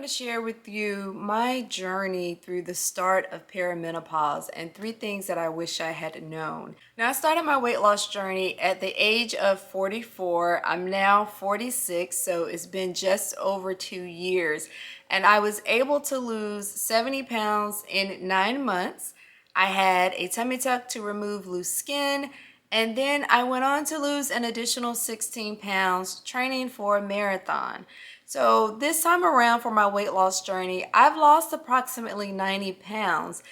going to share with you my journey through the start of perimenopause and 3 things that I wish I had known. Now, I started my weight loss journey at the age of 44. I'm now 46, so it's been just over 2 years. And I was able to lose 70 pounds in 9 months. I had a tummy tuck to remove loose skin. And then I went on to lose an additional 16 pounds training for a marathon. So this time around for my weight loss journey, I've lost approximately 90 pounds.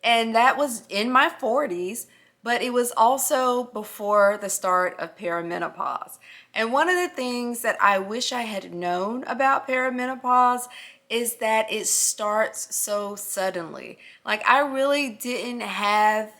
And that was in my 40s, but it was also before the start of perimenopause. And one of the things that I wish I had known about perimenopause is that it starts so suddenly. Like, I really didn't have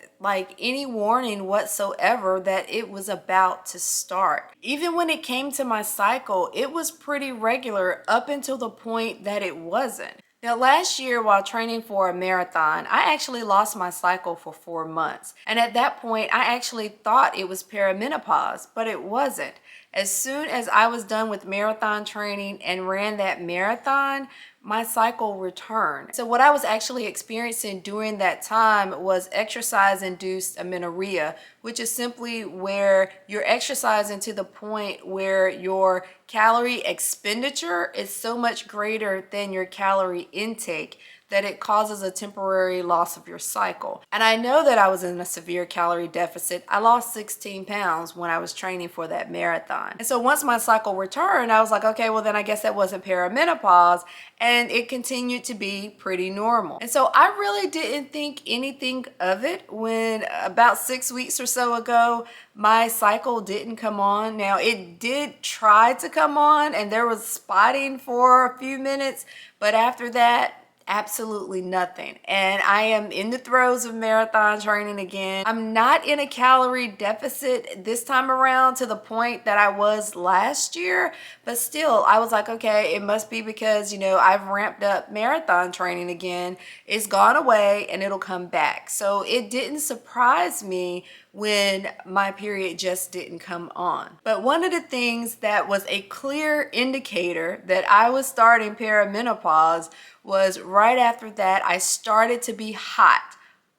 any warning whatsoever that it was about to start. Even when it came to my cycle, it was pretty regular up until the point that it wasn't. Now, last year while training for a marathon, I actually lost my cycle for 4 months. And at that point, I actually thought it was perimenopause, but it wasn't. As soon as I was done with marathon training and ran that marathon, my cycle returned. So what I was actually experiencing during that time was exercise-induced amenorrhea, which is simply where you're exercising to the point where your calorie expenditure is so much greater than your calorie intake that it causes a temporary loss of your cycle. And I know that I was in a severe calorie deficit. I lost 16 pounds when I was training for that marathon. And so once my cycle returned, I was like, okay, well then I guess that wasn't perimenopause, and it continued to be pretty normal. And so I really didn't think anything of it when about 6 weeks or so ago, my cycle didn't come on. Now, it did try to come on and there was spotting for a few minutes, but after that, absolutely nothing. And I am in the throes of marathon training again. I'm not in a calorie deficit this time around to the point that I was last year, but still I was like, okay, it must be because, I've ramped up marathon training again. It's gone away and it'll come back. So it didn't surprise me when my period just didn't come on. But one of the things that was a clear indicator that I was starting perimenopause was right after that, I started to be hot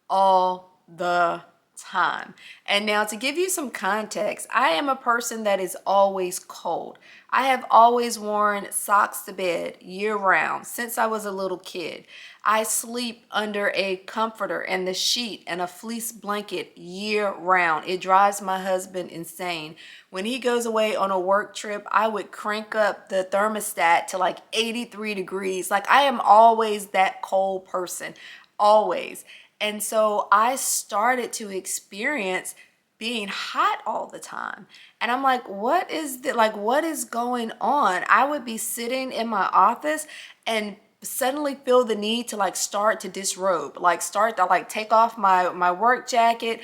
all the time. And now, to give you some context, I am a person that is always cold. I have always worn socks to bed year round since I was a little kid. I sleep under a comforter and the sheet and a fleece blanket year round. It drives my husband insane. When he goes away on a work trip, I would crank up the thermostat to 83 degrees. I am always that cold person, always. And so I started to experience being hot all the time. And I'm like, what is what is going on? I would be sitting in my office and suddenly feel the need to start to disrobe, start to take off my work jacket,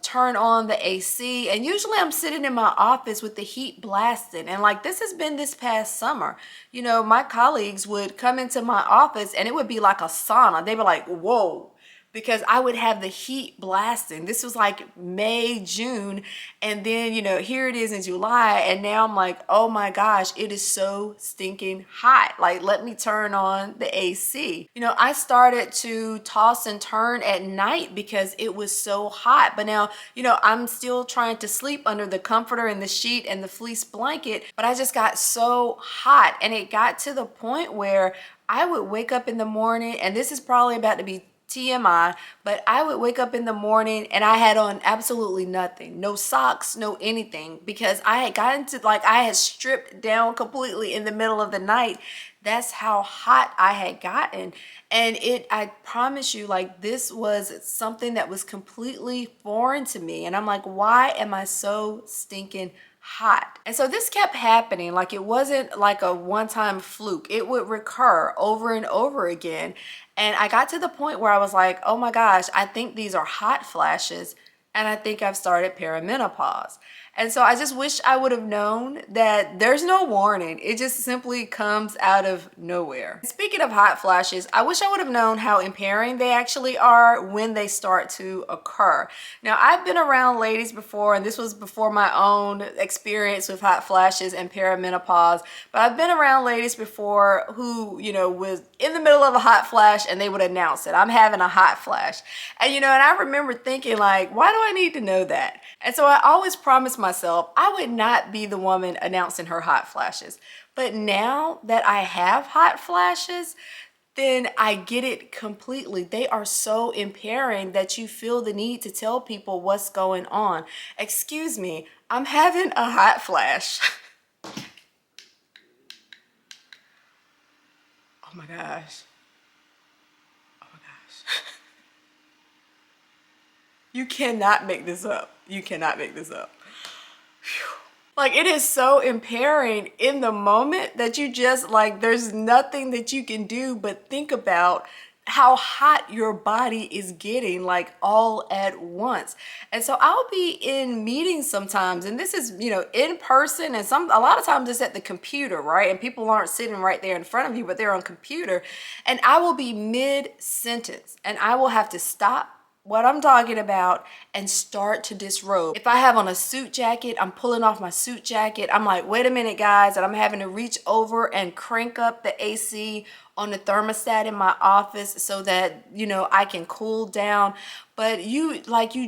turn on the AC. And usually I'm sitting in my office with the heat blasting. And this has been this past summer. My colleagues would come into my office and it would be like a sauna. They'd be like, whoa. Because I would have the heat blasting. This was May, June, and then, here it is in July, and now I'm like, oh my gosh, it is so stinking hot. Let me turn on the AC. I started to toss and turn at night because it was so hot. But now, I'm still trying to sleep under the comforter and the sheet and the fleece blanket, but I just got so hot, and it got to the point where I would wake up in the morning, and this is probably about to be TMI, but I would wake up in the morning and I had on absolutely nothing, no socks, no anything, because I had gotten to I had stripped down completely in the middle of the night. That's how hot I had gotten. And I promise you, this was something that was completely foreign to me. And I'm like, why am I so stinking hot? And so this kept happening. It wasn't a one-time fluke. It would recur over and over again. And I got to the point where I was like, oh my gosh, I think these are hot flashes, and I think I've started perimenopause. And so I just wish I would have known that there's no warning. It just simply comes out of nowhere. Speaking of hot flashes, I wish I would have known how impairing they actually are when they start to occur. Now, I've been around ladies before, and this was before my own experience with hot flashes and perimenopause, but I've been around ladies before who, was in the middle of a hot flash and they would announce it. I'm having a hot flash. And I remember thinking, like, why do I need to know that? And so I always promised myself I would not be the woman announcing her hot flashes. But now that I have hot flashes, then I get it completely. They are so impairing that you feel the need to tell people what's going on. Excuse me, I'm having a hot flash. Oh my gosh. Oh my gosh. You cannot make this up. You cannot make this up. Whew. Like, it is so impairing in the moment that you just, like, there's nothing that you can do but think about how hot your body is getting, like, all at once. And so I'll be in meetings sometimes, and this is, in person, and a lot of times it's at the computer, right? And people aren't sitting right there in front of you, but they're on computer. And I will be mid-sentence, and I will have to stop what I'm talking about and start to disrobe. If I have on a suit jacket, I'm pulling off my suit jacket. I'm like, wait a minute, guys, and I'm having to reach over and crank up the AC on the thermostat in my office so that, I can cool down. But you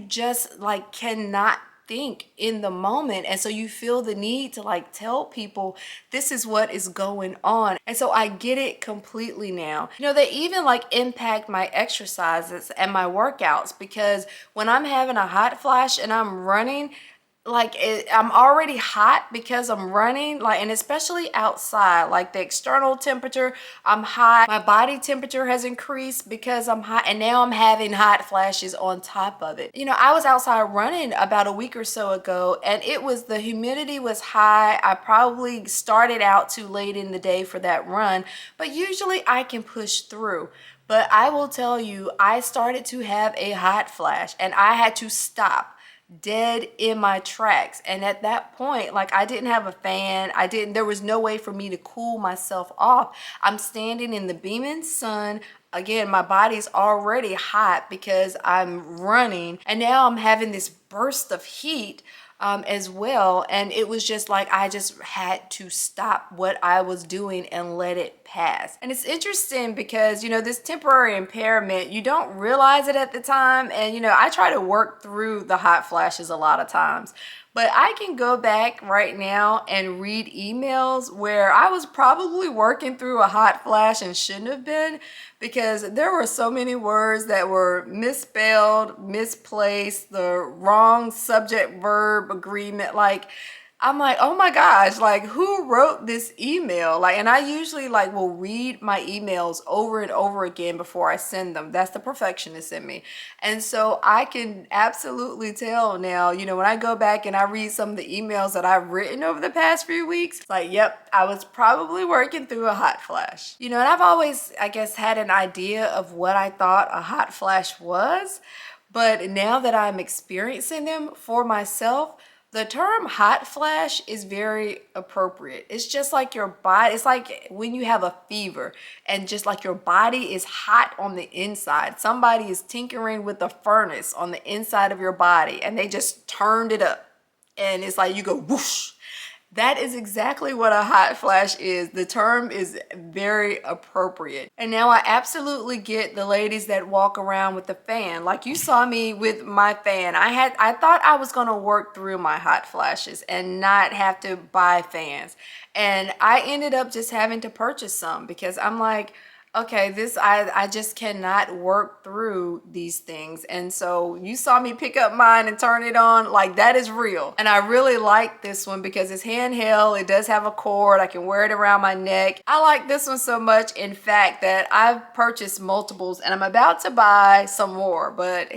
just cannot think in the moment, and so you feel the need to tell people this is what is going on. And so I get it completely now. They even impact my exercises and my workouts, because when I'm having a hot flash and I'm running, I'm already hot because I'm running, and especially outside, the external temperature, I'm hot. My body temperature has increased because I'm hot, and now I'm having hot flashes on top of it. I was outside running about a week or so ago, and the humidity was high. I probably started out too late in the day for that run, but usually I can push through. But I will tell you, I started to have a hot flash, and I had to stop dead in my tracks. And at that point, I didn't have a fan. There was no way for me to cool myself off. I'm standing in the beaming sun. Again, my body's already hot because I'm running, and now I'm having this burst of heat as well. And it was just I just had to stop what I was doing and let it pass. And it's interesting because, this temporary impairment, you don't realize it at the time. And, I try to work through the hot flashes a lot of times. But I can go back right now and read emails where I was probably working through a hot flash and shouldn't have been, because there were so many words that were misspelled, misplaced, the wrong subject verb agreement. I'm like, oh my gosh, who wrote this email? And I usually will read my emails over and over again before I send them. That's the perfectionist in me. And so I can absolutely tell now, when I go back and I read some of the emails that I've written over the past few weeks, yep, I was probably working through a hot flash. And I've always, I guess, had an idea of what I thought a hot flash was. But now that I'm experiencing them for myself, the term hot flash is very appropriate. It's just like your body, it's like when you have a fever and just your body is hot on the inside. Somebody is tinkering with a furnace on the inside of your body and they just turned it up. And it's you go whoosh. That is exactly what a hot flash is. The term is very appropriate. And now I absolutely get the ladies that walk around with the fan. You saw me with my fan. I thought I was gonna work through my hot flashes and not have to buy fans. And I ended up just having to purchase some because I'm like, okay, I just cannot work through these things. And so you saw me pick up mine and turn it on, that is real. And I really like this one because it's handheld. It does have a cord. I can wear it around my neck. I like this one so much, in fact, that I've purchased multiples and I'm about to buy some more, but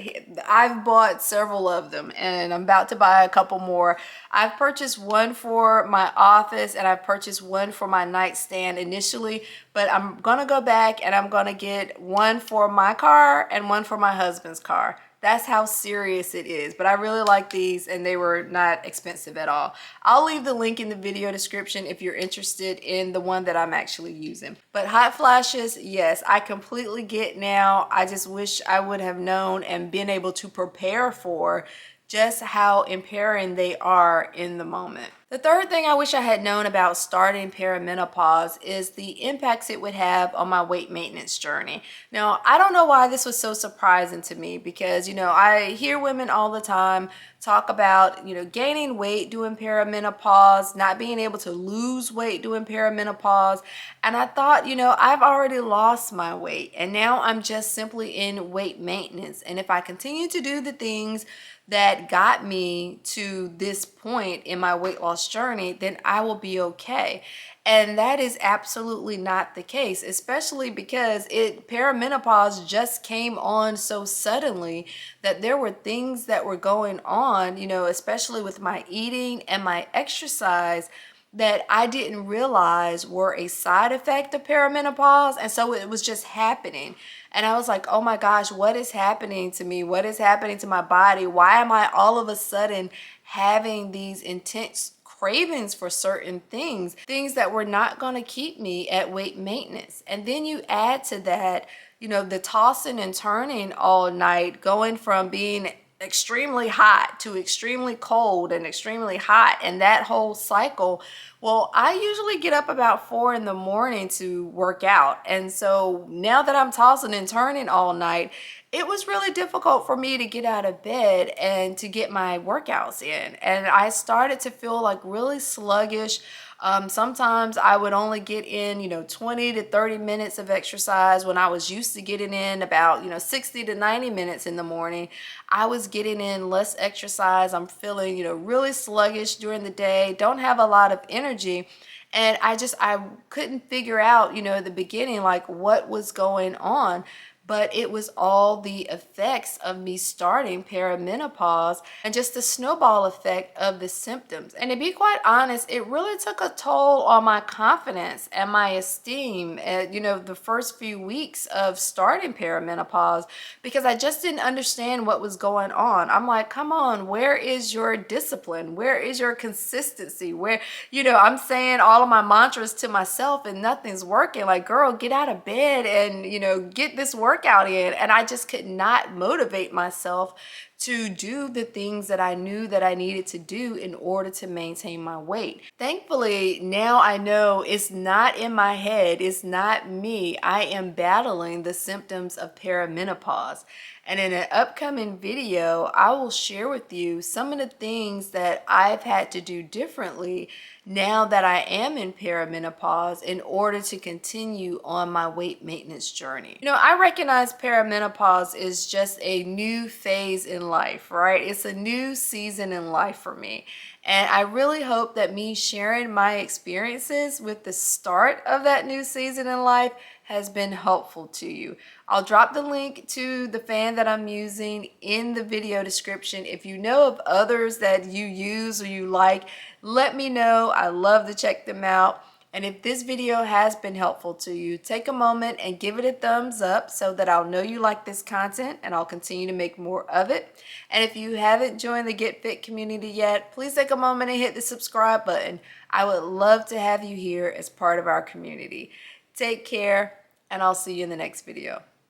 I've bought several of them and I'm about to buy a couple more. I've purchased one for my office and I've purchased one for my nightstand initially, but I'm gonna go back and I'm gonna get one for my car and one for my husband's car. That's how serious it is. But I really like these, and they were not expensive at all. I'll leave the link in the video description if you're interested in the one that I'm actually using. But hot flashes, yes, I completely get now. I just wish I would have known and been able to prepare for just how impairing they are in the moment. The third thing I wish I had known about starting perimenopause is the impacts it would have on my weight maintenance journey. Now, I don't know why this was so surprising to me because, I hear women all the time talk about, gaining weight during perimenopause, not being able to lose weight during perimenopause. And I thought, I've already lost my weight and now I'm just simply in weight maintenance. And if I continue to do the things that got me to this point in my weight loss journey, then I will be okay. And that is absolutely not the case, especially because perimenopause just came on so suddenly that there were things that were going on, especially with my eating and my exercise, that I didn't realize were a side effect of perimenopause. And so it was just happening. And I was like, oh my gosh, what is happening to me? What is happening to my body? Why am I all of a sudden having these intense cravings for certain things that were not going to keep me at weight maintenance? And then you add to that, the tossing and turning all night, going from being extremely hot to extremely cold and extremely hot, and that whole cycle. Well, I usually get up about 4 in the morning to work out, and so now that I'm tossing and turning all night, it was really difficult for me to get out of bed and to get my workouts in, and I started to feel like really sluggish. Sometimes I would only get in, 20 to 30 minutes of exercise when I was used to getting in about, 60 to 90 minutes in the morning. I was getting in less exercise. I'm feeling, really sluggish during the day, don't have a lot of energy. And I couldn't figure out, at the beginning, like what was going on. But it was all the effects of me starting perimenopause and just the snowball effect of the symptoms. And to be quite honest, it really took a toll on my confidence and my esteem at, the first few weeks of starting perimenopause, because I just didn't understand what was going on. I'm like, come on, where is your discipline? Where is your consistency? Where, I'm saying all of my mantras to myself and nothing's working. Like, girl, get out of bed and, get this workout in. And I just could not motivate myself to do the things that I knew that I needed to do in order to maintain my weight. Thankfully, now I know it's not in my head, it's not me. I am battling the symptoms of perimenopause. And in an upcoming video, I will share with you some of the things that I've had to do differently now that I am in perimenopause in order to continue on my weight maintenance journey. I recognize perimenopause is just a new phase in life, right? It's a new season in life for me. And I really hope that me sharing my experiences with the start of that new season in life has been helpful to you. I'll drop the link to the fan that I'm using in the video description. If you know of others that you use or you like, let me know. I love to check them out. And if this video has been helpful to you, take a moment and give it a thumbs up so that I'll know you like this content and I'll continue to make more of it. And if you haven't joined the Get Fit community yet, please take a moment and hit the subscribe button. I would love to have you here as part of our community. Take care, and I'll see you in the next video.